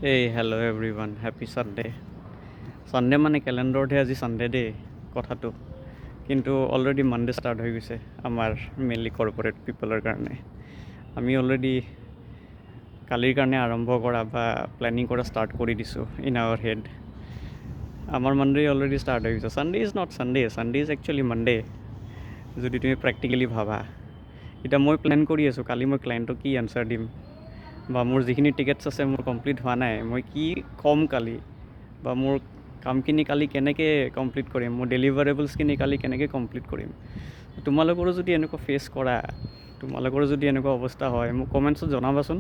Hey, hello everyone. Happy Sunday. Sunday মানে কেলেণ্ডাৰতহে আজি Sunday day কথাটো, কিন্তু অলৰেডি Monday ষ্টাৰ্ট হৈ গৈছে আমাৰ মেইনলি কৰ্পৰেট পিপলৰ কাৰণে। আমি অলৰেডি কালিৰ কাৰণে আৰম্ভ কৰা বা প্লেনিং কৰা ষ্টাৰ্ট কৰি দিছোঁ ইন আৱাৰ হেড। আমাৰ Monday অলৰেডি ষ্টাৰ্ট হৈ গৈছে। Sunday is not Sunday, Sunday is actually Monday যদি তুমি প্ৰেক্টিকেলি ভাবা। এতিয়া মই প্লেন কৰি আছোঁ কালি মই ক্লায়েণ্টক কি এনচাৰ দিম, বা মোৰ যিখিনি টিকেটছ আছে মোৰ কমপ্লিট হোৱা নাই, মই কি ক'ম কালি, বা মোৰ কামখিনি কালি কেনেকৈ কমপ্লিট কৰিম, মোৰ ডেলিভাৰেবলছখিনি কালি কেনেকৈ কমপ্লিট কৰিম। তোমালোকৰো যদি এনেকুৱা ফেচ কৰা, তোমালোকৰো যদি এনেকুৱা অৱস্থা হয়, মোক কমেণ্টছত জনাবাচোন।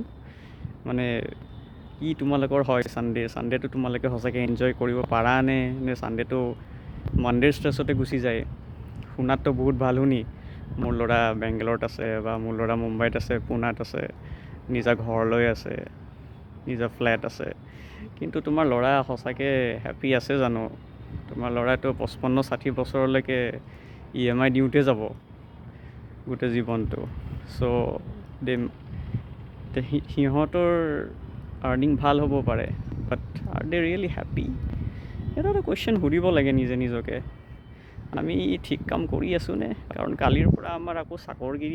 মানে কি তোমালোকৰ হয় ছানডেটো তোমালোকে সঁচাকৈ এনজয় কৰিব পাৰা নে ছানডেটো মানডেৰ ষ্ট্ৰেছতে গুচি যায়। শুনাততো বহুত ভাল শুনি, মোৰ ল'ৰা বেংগলৰত আছে, বা মোৰ ল'ৰা মুম্বাইত আছে, পুনাত আছে, নিজা ঘৰ লৈ আছে, নিজা ফ্লেট আছে, কিন্তু তোমাৰ ল'ৰা সঁচাকৈ হেপ্পী আছে জানো? তোমাৰ ল'ৰাটো 55-60 বছৰলৈকে EMI দিওঁতে যাব গোটেই জীৱনটো। সিহঁতৰ আৰ্নিং ভাল হ'ব পাৰে, বাট আৰ দে ৰিয়েলি হেপ্পী? এটা কুৱেশ্যন সুধিব লাগে নিজে নিজকে। আমি ঠিক কাম কৰি আছোঁনে? কাৰণ কালিৰ পৰা আমাৰ আকৌ চাকৰি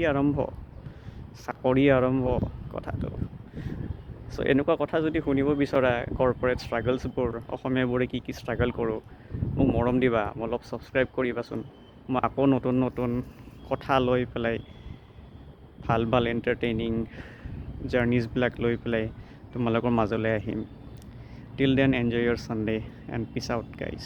আৰম্ভ কথাটো। এনেকুৱা কথা যদি শুনিব বিচৰা, কৰ্পৰেট ষ্ট্ৰাগলছবোৰ, অসমীয়াবোৰে কি ষ্ট্ৰাগল কৰোঁ, মোক মৰম দিবা, অলপ ছাবস্ক্ৰাইব কৰিবাচোন। মই আকৌ নতুন কথা লৈ পেলাই, ভাল এণ্টাৰটেইনিং জাৰ্নিজবিলাক লৈ পেলাই তোমালোকৰ মাজলৈ আহিম। Till then enjoy your Sunday and peace out guys.